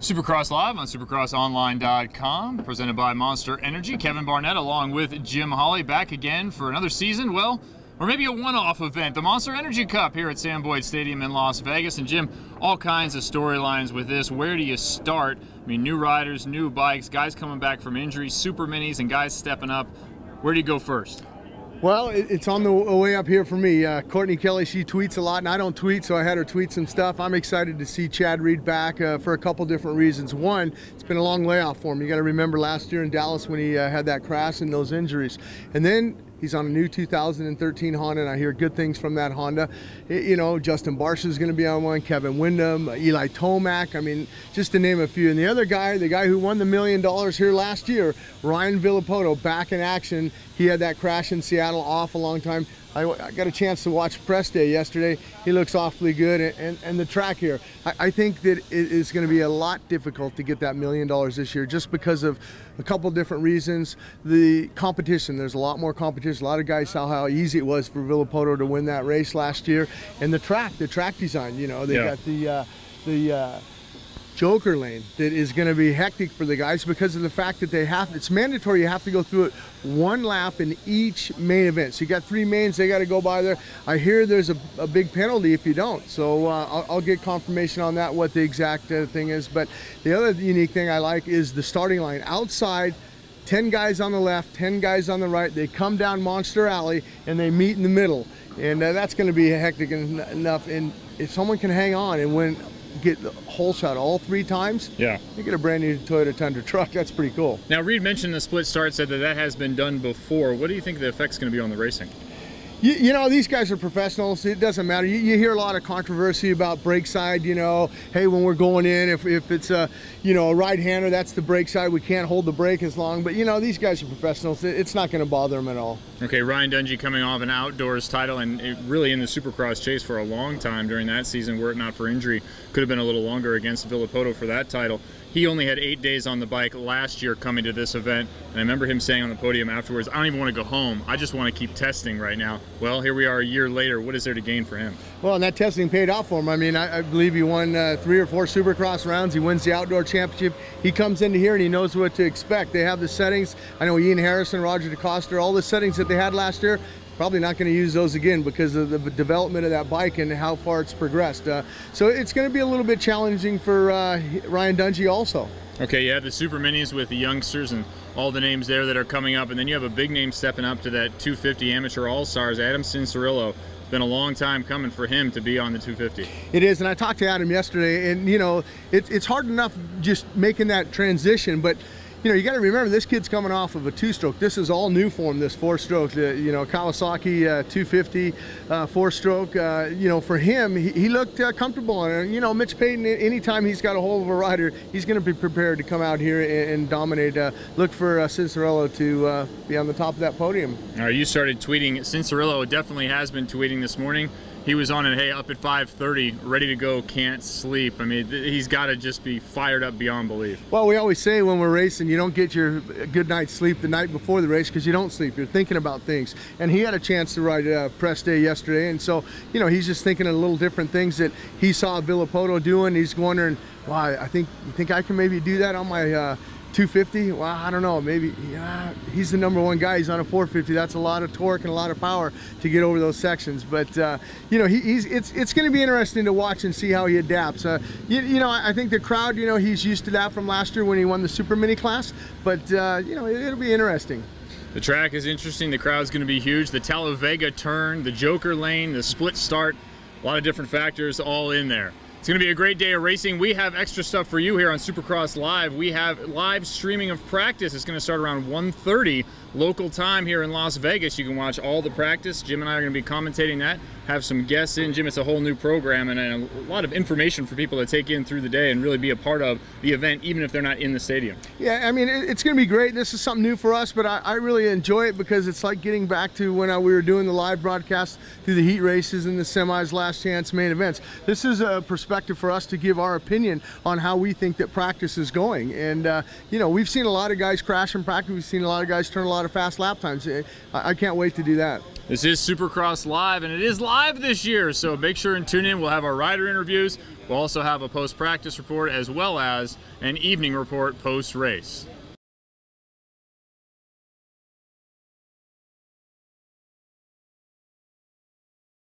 Supercross Live on supercrossonline.com, presented by Monster Energy. Kevin Barnett along with Jim Holley back again for another season, well, or maybe a one-off event, the Monster Energy Cup here at Sam Boyd Stadium in Las Vegas. And Jim, all kinds of storylines with this. Where do you start? I mean, new riders, new bikes, guys coming back from injuries, super minis, and guys stepping up. Where do you go first? Well, it's on the way up here for me. Courtney Kelly, she tweets a lot, and I don't tweet, so I had her tweet some stuff. I'm excited to see Chad Reed back for a couple different reasons. One, it's been a long layoff for him. You got to remember last year in Dallas when he had that crash and those injuries. And then he's on a new 2013 Honda, and I hear good things from that Honda. You know, Justin Barcia is going to be on one, Kevin Windham, Eli Tomac, I mean, just to name a few. And the other guy, the guy who won the $1 million here last year, Ryan Villopoto, back in action. He had that crash in Seattle off a long time. I got a chance to watch press day yesterday. He looks awfully good, and the track here. I think that it is going to be a lot difficult to get that $1 million this year just because of a couple different reasons. The competition, there's a lot more competition. A lot of guys saw how easy it was for Villopoto to win that race last year. And the track design, you know, they got the Joker lane that is going to be hectic for the guys because of the fact that it's mandatory you have to go through it one lap in each main event. So you got 3 mains, they got to go by there. I hear there's a big penalty if you don't, so I'll get confirmation on that, what the exact thing is. But the other unique thing I like is the starting line outside. 10 guys on the left, 10 guys on the right. They come down Monster Alley and they meet in the middle, and that's going to be hectic enough. And if someone can hang on and get the whole shot all 3 times, you get a brand new Toyota Tundra truck. That's pretty cool. Now, Reed mentioned the split start, said that has been done before. What do you think the effect's going to be on the racing? You know, these guys are professionals. It doesn't matter. You hear a lot of controversy about brake side, you know, hey, when we're going in, if it's a right-hander, that's the brake side. We can't hold the brake as long. But, you know, these guys are professionals. It's not going to bother them at all. Okay, Ryan Dungey coming off an outdoors title and really in the Supercross chase for a long time during that season, were it not for injury. Could have been a little longer against Villopoto for that title. He only had 8 days on the bike last year coming to this event, and I remember him saying on the podium afterwards, I don't even want to go home, I just want to keep testing right now. Well, here we are a year later. What is there to gain for him? Well, and that testing paid off for him. I mean, I believe he won 3 or 4 Supercross rounds. He wins the outdoor championship. He comes into here and he knows what to expect. They have the settings. I know Ian Harrison, Roger DeCoster, all the settings that they had last year, probably not going to use those again because of the development of that bike and how far it's progressed. So it's going to be a little bit challenging for Ryan Dungey also. Okay, you have the super minis with the youngsters and all the names there that are coming up, and then you have a big name stepping up to that 250 Amateur All-Stars, Adam Cincerillo. It's been a long time coming for him to be on the 250. It is, and I talked to Adam yesterday, and you know, it's hard enough just making that transition, but you know, you got to remember this kid's coming off of a 2-stroke. This is all new for him, this 4-stroke. You know, Kawasaki 250 4-stroke. You know, for him, he looked comfortable. And you know, Mitch Payton, anytime he's got a hold of a rider, he's going to be prepared to come out here and dominate. Look for Cincerillo to be on the top of that podium. All right, you started tweeting. Cincerillo definitely has been tweeting this morning. He was on it, hey, up at 5:30, ready to go, can't sleep. I mean, he's got to just be fired up beyond belief. Well, we always say when we're racing, you don't get your good night's sleep the night before the race because you don't sleep. You're thinking about things. And he had a chance to ride press day yesterday, and so, you know, he's just thinking of little different things that he saw Villopoto doing. He's wondering, wow, you think I can maybe do that on my 250? Well, I don't know, maybe. Yeah, he's the #1 guy. He's on a 450. That's a lot of torque and a lot of power to get over those sections. But you know, it's going to be interesting to watch and see how he adapts. You know, I think the crowd, you know, he's used to that from last year when he won the Super Mini class. But you know, it'll be interesting. The track is interesting. The crowd's going to be huge. The Talavega turn, the Joker lane, the split start, a lot of different factors all in there. It's going to be a great day of racing. We have extra stuff for you here on Supercross Live. We have live streaming of practice. It's going to start around 1:30 local time here in Las Vegas. You can watch all the practice. Jim and I are going to be commentating that, have some guests in. Jim, it's a whole new program and a lot of information for people to take in through the day and really be a part of the event, even if they're not in the stadium. Yeah, I mean, it's going to be great. This is something new for us, but I really enjoy it because it's like getting back to when we were doing the live broadcast through the heat races and the semis, last chance main events. This is a perspective for us to give our opinion on how we think that practice is going. And, you know, we've seen a lot of guys crash in practice. We've seen a lot of guys turn a lot of fast lap times. I can't wait to do that. This is Supercross Live, and it is live this year, so make sure and tune in. We'll have our rider interviews. We'll also have a post-practice report as well as an evening report post-race.